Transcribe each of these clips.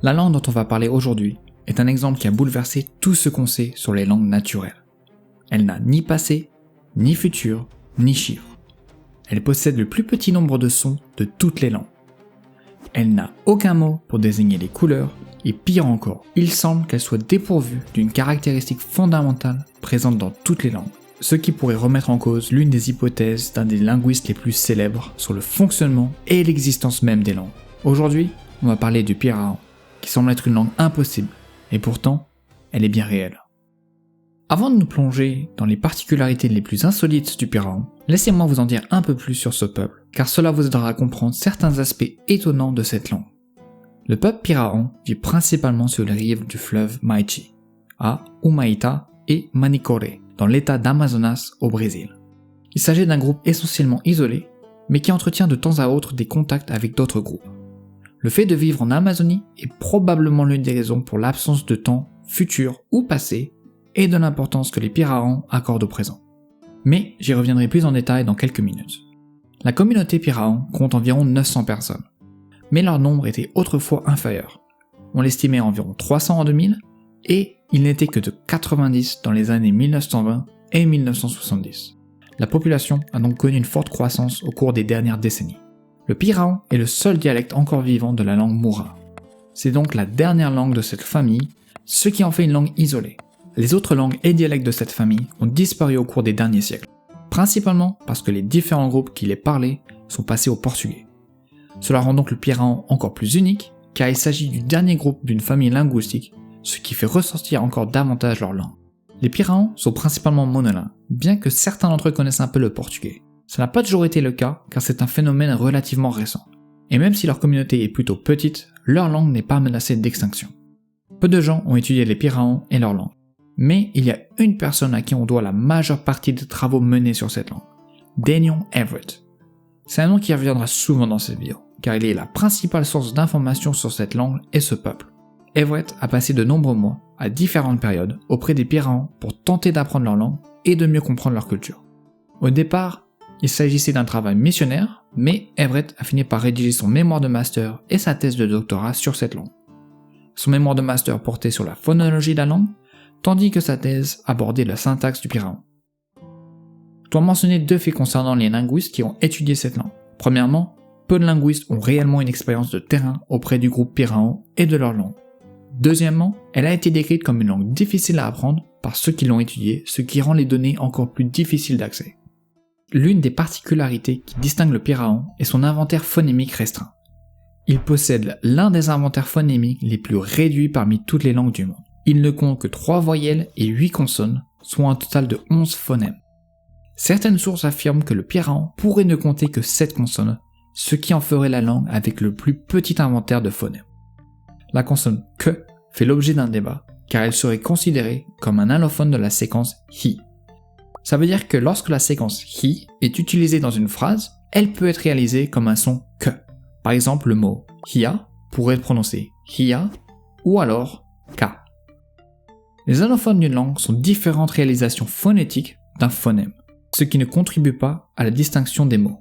La langue dont on va parler aujourd'hui est un exemple qui a bouleversé tout ce qu'on sait sur les langues naturelles. Elle n'a ni passé, ni futur, ni chiffre. Elle possède le plus petit nombre de sons de toutes les langues. Elle n'a aucun mot pour désigner les couleurs, et pire encore, il semble qu'elle soit dépourvue d'une caractéristique fondamentale présente dans toutes les langues, ce qui pourrait remettre en cause l'une des hypothèses d'un des linguistes les plus célèbres sur le fonctionnement et l'existence même des langues. Aujourd'hui, on va parler du piraon, qui semble être une langue impossible, et pourtant, elle est bien réelle. Avant de nous plonger dans les particularités les plus insolites du piraon, laissez-moi vous en dire un peu plus sur ce peuple, car cela vous aidera à comprendre certains aspects étonnants de cette langue. Le peuple piraon vit principalement sur les rives du fleuve Maichi, à Humaitá et Manicoré, dans l'état d'Amazonas au Brésil. Il s'agit d'un groupe essentiellement isolé, mais qui entretient de temps à autre des contacts avec d'autres groupes. Le fait de vivre en Amazonie est probablement l'une des raisons pour l'absence de temps futur ou passé et de l'importance que les piraons accordent au présent. Mais j'y reviendrai plus en détail dans quelques minutes. La communauté piraon compte environ 900 personnes, mais leur nombre était autrefois inférieur. On l'estimait à environ 300 en 2000 et il n'était que de 90 dans les années 1920 et 1970. La population a donc connu une forte croissance au cours des dernières décennies. Le piraon est le seul dialecte encore vivant de la langue moura. C'est donc la dernière langue de cette famille, ce qui en fait une langue isolée. Les autres langues et dialectes de cette famille ont disparu au cours des derniers siècles, principalement parce que les différents groupes qui les parlaient sont passés au portugais. Cela rend donc le piraon encore plus unique, car il s'agit du dernier groupe d'une famille linguistique, ce qui fait ressortir encore davantage leur langue. Les piraons sont principalement monolingues, bien que certains d'entre eux connaissent un peu le portugais. Ça n'a pas toujours été le cas, car c'est un phénomène relativement récent. Et même si leur communauté est plutôt petite, leur langue n'est pas menacée d'extinction. Peu de gens ont étudié les piraons et leur langue. Mais il y a une personne à qui on doit la majeure partie des travaux menés sur cette langue, Daniel Everett. C'est un nom qui reviendra souvent dans cette vidéo, car il est la principale source d'informations sur cette langue et ce peuple. Everett a passé de nombreux mois, à différentes périodes, auprès des piraons pour tenter d'apprendre leur langue et de mieux comprendre leur culture. Au départ, il s'agissait d'un travail missionnaire, mais Everett a fini par rédiger son mémoire de master et sa thèse de doctorat sur cette langue. Son mémoire de master portait sur la phonologie de la langue, tandis que sa thèse abordait la syntaxe du piraon. Je dois mentionner deux faits concernant les linguistes qui ont étudié cette langue. Premièrement, peu de linguistes ont réellement une expérience de terrain auprès du groupe piraon et de leur langue. Deuxièmement, elle a été décrite comme une langue difficile à apprendre par ceux qui l'ont étudiée, ce qui rend les données encore plus difficiles d'accès. L'une des particularités qui distingue le piraon est son inventaire phonémique restreint. Il possède l'un des inventaires phonémiques les plus réduits parmi toutes les langues du monde. Il ne compte que 3 voyelles et 8 consonnes, soit un total de 11 phonèmes. Certaines sources affirment que le piraon pourrait ne compter que 7 consonnes, ce qui en ferait la langue avec le plus petit inventaire de phonèmes. La consonne que fait l'objet d'un débat, car elle serait considérée comme un allophone de la séquence hi. Ça veut dire que lorsque la séquence hi est utilisée dans une phrase, elle peut être réalisée comme un son que. Par exemple, le mot hia pourrait être prononcé hia ou alors ka. Les allophones d'une langue sont différentes réalisations phonétiques d'un phonème, ce qui ne contribue pas à la distinction des mots.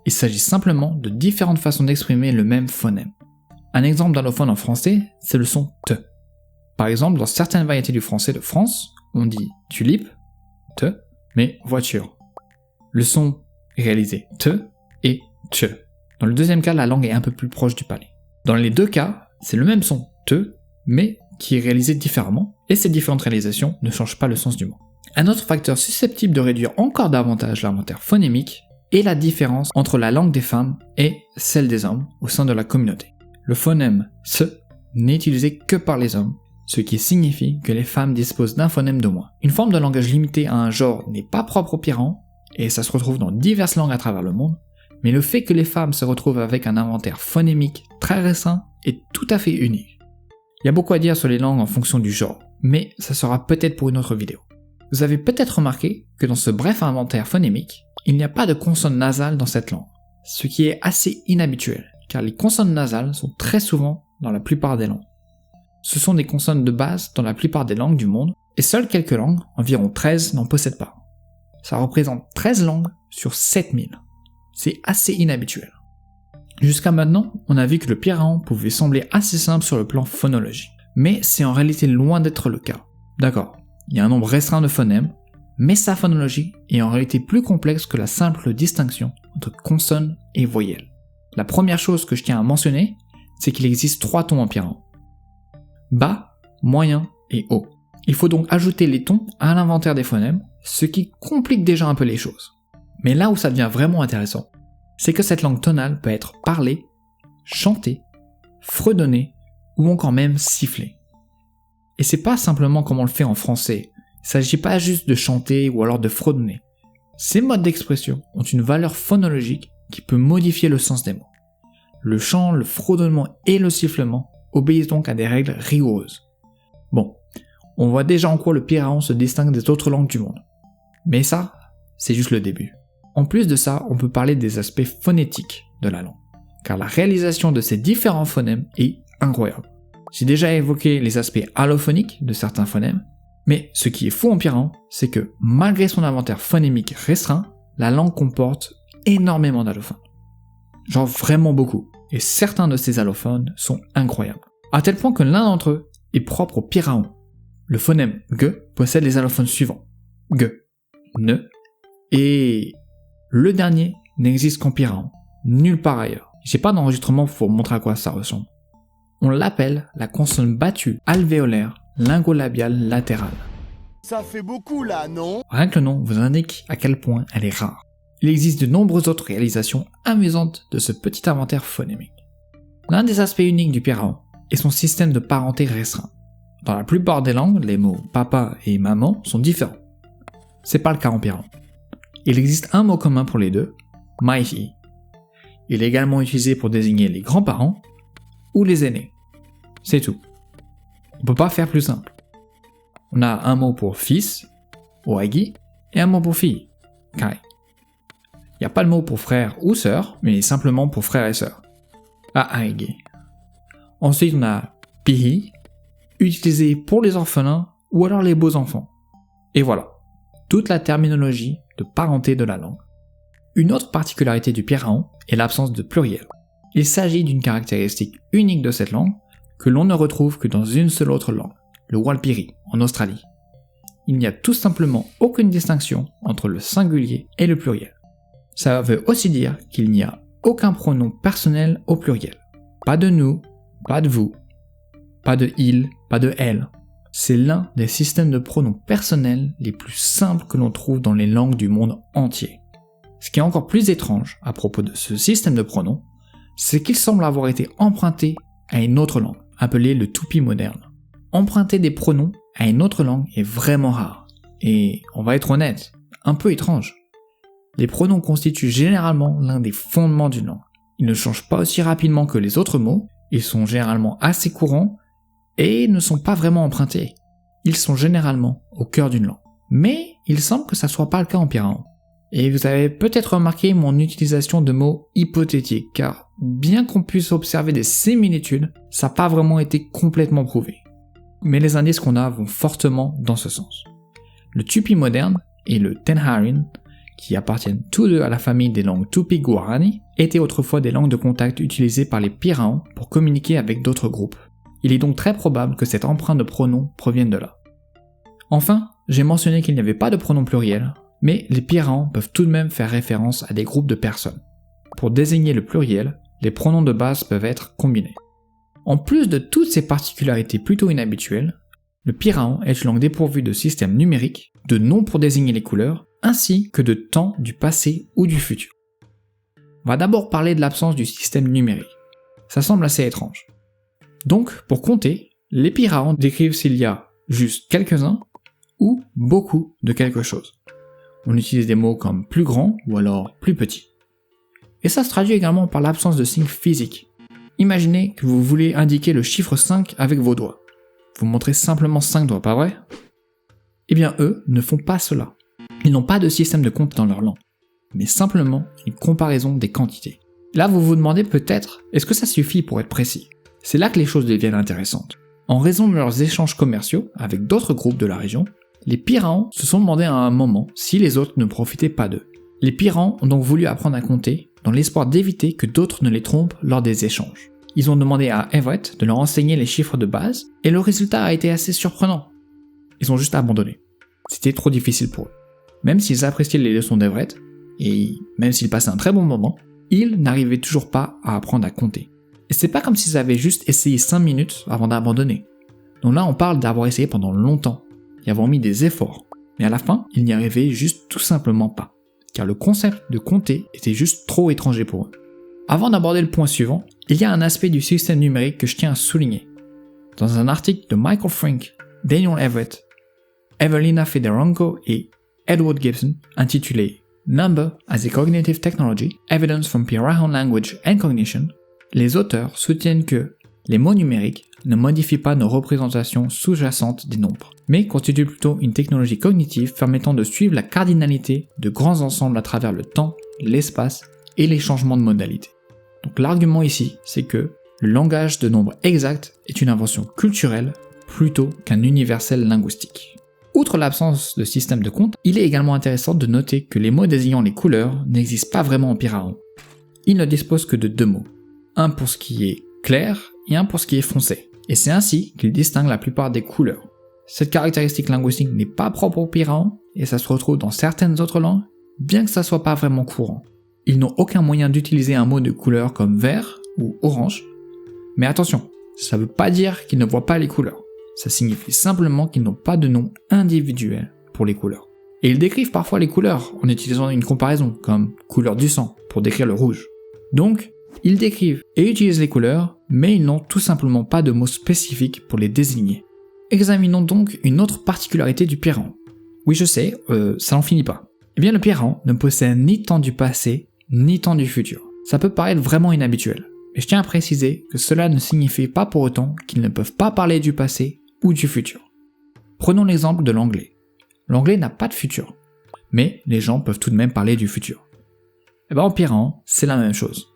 Il s'agit simplement de différentes façons d'exprimer le même phonème. Un exemple d'allophone en français, c'est le son te. Par exemple, dans certaines variétés du français de France, on dit tulipe, te, mais voiture. Le son est réalisé te et che. Dans le deuxième cas, la langue est un peu plus proche du palais. Dans les deux cas, c'est le même son te, mais qui est réalisé différemment, et ces différentes réalisations ne changent pas le sens du mot. Un autre facteur susceptible de réduire encore davantage l'inventaire phonémique est la différence entre la langue des femmes et celle des hommes au sein de la communauté. Le phonème se n'est utilisé que par les hommes, ce qui signifie que les femmes disposent d'un phonème de moins. Une forme de langage limité à un genre n'est pas propre aux piraons, et ça se retrouve dans diverses langues à travers le monde, mais le fait que les femmes se retrouvent avec un inventaire phonémique très restreint est tout à fait unique. Il y a beaucoup à dire sur les langues en fonction du genre, mais ça sera peut-être pour une autre vidéo. Vous avez peut-être remarqué que dans ce bref inventaire phonémique, il n'y a pas de consonnes nasales dans cette langue, ce qui est assez inhabituel, car les consonnes nasales sont très souvent dans la plupart des langues. Ce sont des consonnes de base dans la plupart des langues du monde, et seules quelques langues, environ 13, n'en possèdent pas. Ça représente 13 langues sur 7000. C'est assez inhabituel. Jusqu'à maintenant, on a vu que le piraon pouvait sembler assez simple sur le plan phonologique. Mais c'est en réalité loin d'être le cas. D'accord, il y a un nombre restreint de phonèmes, mais sa phonologie est en réalité plus complexe que la simple distinction entre consonnes et voyelles. La première chose que je tiens à mentionner, c'est qu'il existe 3 tons en piraon. Bas, moyen et haut. Il faut donc ajouter les tons à l'inventaire des phonèmes, ce qui complique déjà un peu les choses. Mais là où ça devient vraiment intéressant, c'est que cette langue tonale peut être parlée, chantée, fredonnée ou encore même sifflée. Et c'est pas simplement comme on le fait en français, il s'agit pas juste de chanter ou alors de fredonner. Ces modes d'expression ont une valeur phonologique qui peut modifier le sens des mots. Le chant, le fredonnement et le sifflement obéissent donc à des règles rigoureuses. Bon, on voit déjà en quoi le piraon se distingue des autres langues du monde. Mais ça, c'est juste le début. En plus de ça, on peut parler des aspects phonétiques de la langue, car la réalisation de ces différents phonèmes est incroyable. J'ai déjà évoqué les aspects allophoniques de certains phonèmes, mais ce qui est fou en piraon, c'est que malgré son inventaire phonémique restreint, la langue comporte énormément d'allophones. Genre vraiment beaucoup, et certains de ces allophones sont incroyables. À tel point que l'un d'entre eux est propre au piraon. Le phonème g possède les allophones suivants: g, ne, et le dernier n'existe qu'en piraon, nulle part ailleurs. J'ai pas d'enregistrement pour montrer à quoi ça ressemble. On l'appelle la consonne battue alvéolaire lingolabiale latérale. Ça fait beaucoup là, non? Rien que le nom vous indique à quel point elle est rare. Il existe de nombreuses autres réalisations amusantes de ce petit inventaire phonémique. L'un des aspects uniques du piraon est son système de parenté restreint. Dans la plupart des langues, les mots papa et maman sont différents. C'est pas le cas en piraon. Il existe un mot commun pour les deux, maihi. Il est également utilisé pour désigner les grands-parents ou les aînés. C'est tout. On peut pas faire plus simple. On a un mot pour fils, oagi, et un mot pour fille, kai. Il n'y a pas le mot pour frère ou sœur, mais simplement pour frère et sœur, aaigi. Ensuite, on a pihi, utilisé pour les orphelins ou alors les beaux enfants. Et voilà, toute la terminologie de parenté de la langue. Une autre particularité du piraon est l'absence de pluriel. Il s'agit d'une caractéristique unique de cette langue que l'on ne retrouve que dans une seule autre langue, le walpiri, en Australie. Il n'y a tout simplement aucune distinction entre le singulier et le pluriel. Ça veut aussi dire qu'il n'y a aucun pronom personnel au pluriel. Pas de nous, pas de vous, pas de il, pas de elle. C'est l'un des systèmes de pronoms personnels les plus simples que l'on trouve dans les langues du monde entier. Ce qui est encore plus étrange à propos de ce système de pronoms, c'est qu'il semble avoir été emprunté à une autre langue, appelée le tupi moderne. Emprunter des pronoms à une autre langue est vraiment rare, et on va être honnête, un peu étrange. Les pronoms constituent généralement l'un des fondements d'une langue. Ils ne changent pas aussi rapidement que les autres mots, ils sont généralement assez courants, et ne sont pas vraiment empruntés. Ils sont généralement au cœur d'une langue. Mais il semble que ça soit pas le cas en piraon. Et vous avez peut-être remarqué mon utilisation de mots hypothétiques, car bien qu'on puisse observer des similitudes, ça n'a pas vraiment été complètement prouvé. Mais les indices qu'on a vont fortement dans ce sens. Le tupi moderne et le tenharin, qui appartiennent tous deux à la famille des langues tupi-guarani, étaient autrefois des langues de contact utilisées par les piraons pour communiquer avec d'autres groupes. Il est donc très probable que cette empreinte de pronoms provienne de là. Enfin, j'ai mentionné qu'il n'y avait pas de pronom pluriel, mais les piraons peuvent tout de même faire référence à des groupes de personnes. Pour désigner le pluriel, les pronoms de base peuvent être combinés. En plus de toutes ces particularités plutôt inhabituelles, le piraon est une langue dépourvue de système numérique, de noms pour désigner les couleurs, ainsi que de temps du passé ou du futur. On va d'abord parler de l'absence du système numérique. Ça semble assez étrange. Donc, pour compter, les piraons décrivent s'il y a juste quelques-uns ou beaucoup de quelque chose. On utilise des mots comme plus grand ou alors plus petit. Et ça se traduit également par l'absence de signes physiques. Imaginez que vous voulez indiquer le chiffre 5 avec vos doigts. Vous montrez simplement 5 doigts, pas vrai? Eh bien eux ne font pas cela. Ils n'ont pas de système de compte dans leur langue, mais simplement une comparaison des quantités. Là vous vous demandez peut-être, est-ce que ça suffit pour être précis? C'est là que les choses deviennent intéressantes. En raison de leurs échanges commerciaux avec d'autres groupes de la région, les piraons se sont demandé à un moment si les autres ne profitaient pas d'eux. Les piraons ont donc voulu apprendre à compter dans l'espoir d'éviter que d'autres ne les trompent lors des échanges. Ils ont demandé à Everett de leur enseigner les chiffres de base, et le résultat a été assez surprenant. Ils ont juste abandonné. C'était trop difficile pour eux. Même s'ils appréciaient les leçons d'Everett, et même s'ils passaient un très bon moment, ils n'arrivaient toujours pas à apprendre à compter. Et c'est pas comme s'ils avaient juste essayé 5 minutes avant d'abandonner. Donc là, on parle d'avoir essayé pendant longtemps, et avoir mis des efforts. Mais à la fin, ils n'y arrivaient juste tout simplement pas. Car le concept de compter était juste trop étranger pour eux. Avant d'aborder le point suivant, il y a un aspect du système numérique que je tiens à souligner. Dans un article de Michael Frank, Daniel Everett, Evelina Federenko et Edward Gibson, intitulé Number as a Cognitive Technology, Evidence from Pirahão Language and Cognition, les auteurs soutiennent que les mots numériques ne modifient pas nos représentations sous-jacentes des nombres, mais constituent plutôt une technologie cognitive permettant de suivre la cardinalité de grands ensembles à travers le temps, l'espace et les changements de modalité. Donc l'argument ici, c'est que le langage de nombres exacts est une invention culturelle plutôt qu'un universel linguistique. Outre l'absence de système de compte, il est également intéressant de noter que les mots désignant les couleurs n'existent pas vraiment en Pirahão. Ils ne disposent que de 2 mots, un pour ce qui est clair et un pour ce qui est foncé, et c'est ainsi qu'ils distinguent la plupart des couleurs. Cette caractéristique linguistique n'est pas propre au Pirahão, et ça se retrouve dans certaines autres langues, bien que ça soit pas vraiment courant. Ils n'ont aucun moyen d'utiliser un mot de couleur comme vert ou orange, mais attention, ça veut pas dire qu'ils ne voient pas les couleurs. Ça signifie simplement qu'ils n'ont pas de nom individuel pour les couleurs. Et ils décrivent parfois les couleurs en utilisant une comparaison, comme couleur du sang, pour décrire le rouge. Donc, ils décrivent et utilisent les couleurs, mais ils n'ont tout simplement pas de mots spécifiques pour les désigner. Examinons donc une autre particularité du Pirahão. Oui, je sais, ça n'en finit pas. Eh bien, le Pirahão ne possède ni temps du passé, ni temps du futur. Ça peut paraître vraiment inhabituel, mais je tiens à préciser que cela ne signifie pas pour autant qu'ils ne peuvent pas parler du passé ou du futur. Prenons l'exemple de l'anglais. L'anglais n'a pas de futur, mais les gens peuvent tout de même parler du futur. Et bien en Pirahão, c'est la même chose.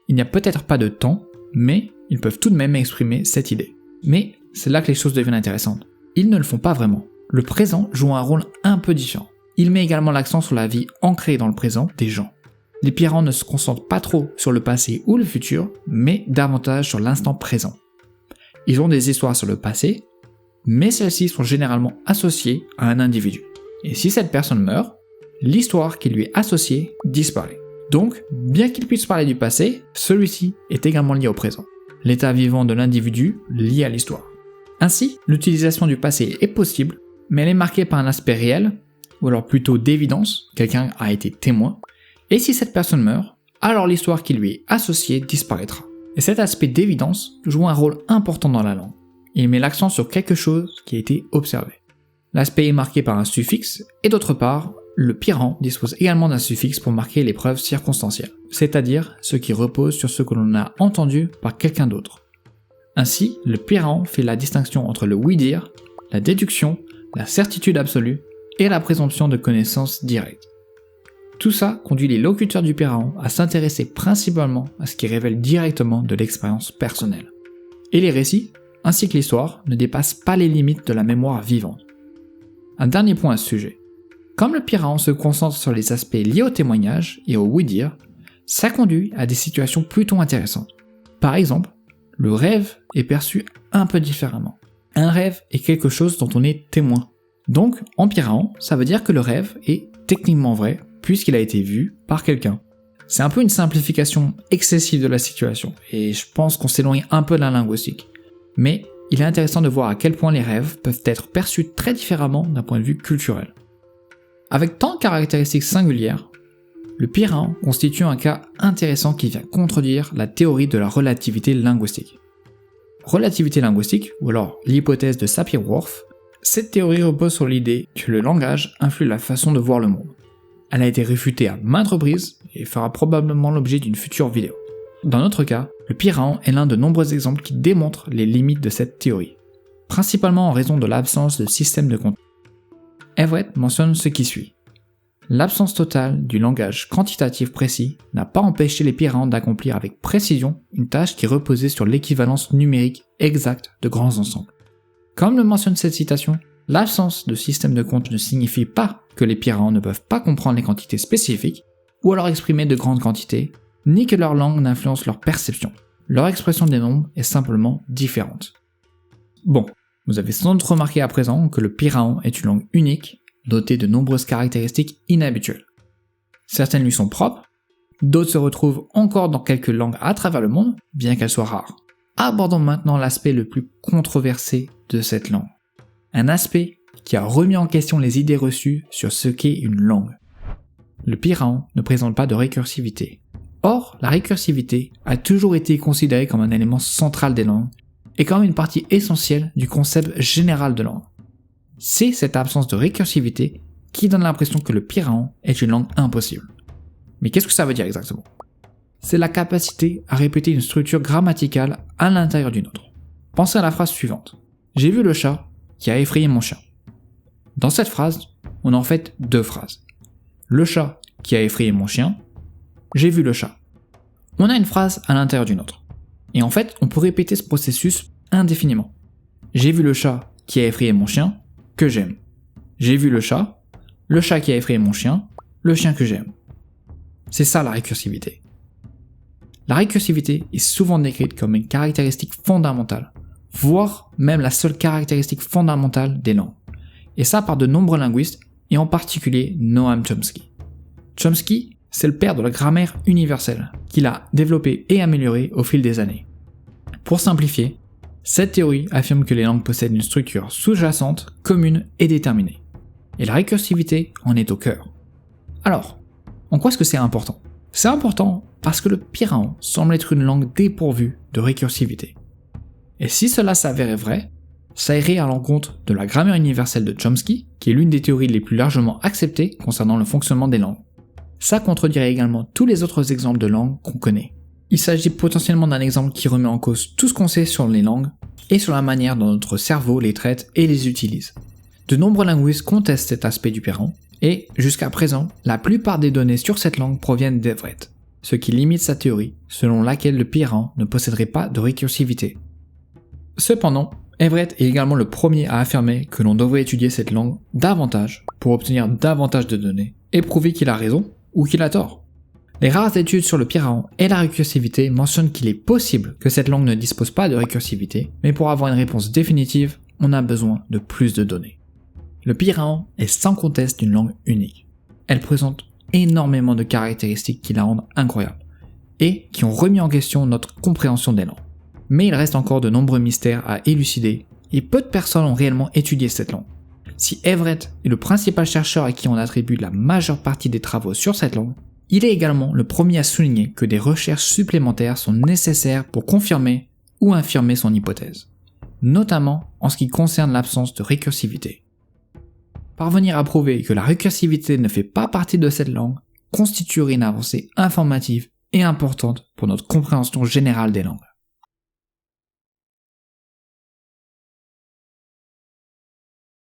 Il n'y a peut-être pas de temps, mais ils peuvent tout de même exprimer cette idée. Mais c'est là que les choses deviennent intéressantes. Ils ne le font pas vraiment. Le présent joue un rôle un peu différent. Il met également l'accent sur la vie ancrée dans le présent des gens. Les Pirahão ne se concentrent pas trop sur le passé ou le futur, mais davantage sur l'instant présent. Ils ont des histoires sur le passé, mais celles-ci sont généralement associées à un individu. Et si cette personne meurt, l'histoire qui lui est associée disparaît. Donc, bien qu'il puisse parler du passé, celui-ci est également lié au présent. L'état vivant de l'individu lié à l'histoire. Ainsi, l'utilisation du passé est possible, mais elle est marquée par un aspect réel, ou alors plutôt d'évidence, quelqu'un a été témoin, et si cette personne meurt, alors l'histoire qui lui est associée disparaîtra. Et cet aspect d'évidence joue un rôle important dans la langue. Il met l'accent sur quelque chose qui a été observé. L'aspect est marqué par un suffixe, et d'autre part, le Pirahão dispose également d'un suffixe pour marquer les preuves circonstancielles, c'est-à-dire ce qui repose sur ce que l'on a entendu par quelqu'un d'autre. Ainsi, le Pirahão fait la distinction entre le oui-dire, la déduction, la certitude absolue et la présomption de connaissance directe. Tout ça conduit les locuteurs du Pirahão à s'intéresser principalement à ce qui révèle directement de l'expérience personnelle. Et les récits, ainsi que l'histoire, ne dépassent pas les limites de la mémoire vivante. Un dernier point à ce sujet. Comme le Pirahão se concentre sur les aspects liés au témoignage et au oui-dire, ça conduit à des situations plutôt intéressantes. Par exemple, le rêve est perçu un peu différemment. Un rêve est quelque chose dont on est témoin. Donc, en Pirahão, ça veut dire que le rêve est techniquement vrai puisqu'il a été vu par quelqu'un. C'est un peu une simplification excessive de la situation, et je pense qu'on s'éloigne un peu de la linguistique. Mais il est intéressant de voir à quel point les rêves peuvent être perçus très différemment d'un point de vue culturel. Avec tant de caractéristiques singulières, le Pirahão constitue un cas intéressant qui vient contredire la théorie de la relativité linguistique. Relativité linguistique, ou alors l'hypothèse de Sapir-Whorf, cette théorie repose sur l'idée que le langage influe la façon de voir le monde. Elle a été réfutée à maintes reprises et fera probablement l'objet d'une future vidéo. Dans notre cas, le Pirahão est l'un de nombreux exemples qui démontrent les limites de cette théorie, principalement en raison de l'absence de système de compte. Everett mentionne ce qui suit. L'absence totale du langage quantitatif précis n'a pas empêché les Pirahão d'accomplir avec précision une tâche qui reposait sur l'équivalence numérique exacte de grands ensembles. Comme le mentionne cette citation, l'absence de système de compte ne signifie pas que les Pirahão ne peuvent pas comprendre les quantités spécifiques, ou alors exprimer de grandes quantités, ni que leur langue n'influence leur perception. Leur expression des nombres est simplement différente. Bon, vous avez sans doute remarqué à présent que le Piraon est une langue unique, dotée de nombreuses caractéristiques inhabituelles. Certaines lui sont propres, d'autres se retrouvent encore dans quelques langues à travers le monde, bien qu'elles soient rares. Abordons maintenant l'aspect le plus controversé de cette langue. Un aspect qui a remis en question les idées reçues sur ce qu'est une langue. Le Piraon ne présente pas de récursivité. Or, la récursivité a toujours été considérée comme un élément central des langues et comme une partie essentielle du concept général de langue. C'est cette absence de récursivité qui donne l'impression que le Piraon est une langue impossible. Mais qu'est-ce que ça veut dire exactement ? C'est la capacité à répéter une structure grammaticale à l'intérieur d'une autre. Pensez à la phrase suivante. J'ai vu le chat qui a effrayé mon chien. Dans cette phrase, on a en fait deux phrases. Le chat qui a effrayé mon chien, j'ai vu le chat. On a une phrase à l'intérieur d'une autre. Et en fait, on peut répéter ce processus indéfiniment. J'ai vu le chat qui a effrayé mon chien, que j'aime. J'ai vu le chat qui a effrayé mon chien, le chien que j'aime. C'est ça la récursivité. La récursivité est souvent décrite comme une caractéristique fondamentale, voire même la seule caractéristique fondamentale des langues. Et ça par de nombreux linguistes, et en particulier Noam Chomsky. Chomsky, c'est le père de la grammaire universelle, qu'il a développée et améliorée au fil des années. Pour simplifier, cette théorie affirme que les langues possèdent une structure sous-jacente, commune et déterminée. Et la récursivité en est au cœur. Alors, en quoi est-ce que c'est important ? C'est important parce que le Piraon semble être une langue dépourvue de récursivité. Et si cela s'avérait vrai, ça irait à l'encontre de la grammaire universelle de Chomsky, qui est l'une des théories les plus largement acceptées concernant le fonctionnement des langues. Ça contredirait également tous les autres exemples de langues qu'on connaît. Il s'agit potentiellement d'un exemple qui remet en cause tout ce qu'on sait sur les langues et sur la manière dont notre cerveau les traite et les utilise. De nombreux linguistes contestent cet aspect du Piraon, et, jusqu'à présent, la plupart des données sur cette langue proviennent d'Everett, ce qui limite sa théorie selon laquelle le Piraon ne posséderait pas de récursivité. Cependant, Everett est également le premier à affirmer que l'on devrait étudier cette langue davantage pour obtenir davantage de données et prouver qu'il a raison ou qu'il a tort. Les rares études sur le Piraon et la récursivité mentionnent qu'il est possible que cette langue ne dispose pas de récursivité, mais pour avoir une réponse définitive, on a besoin de plus de données. Le Piraon est sans conteste une langue unique. Elle présente énormément de caractéristiques qui la rendent incroyable et qui ont remis en question notre compréhension des langues. Mais il reste encore de nombreux mystères à élucider et peu de personnes ont réellement étudié cette langue. Si Everett est le principal chercheur à qui on attribue la majeure partie des travaux sur cette langue, il est également le premier à souligner que des recherches supplémentaires sont nécessaires pour confirmer ou infirmer son hypothèse, notamment en ce qui concerne l'absence de récursivité. Parvenir à prouver que la récursivité ne fait pas partie de cette langue constituerait une avancée informative et importante pour notre compréhension générale des langues.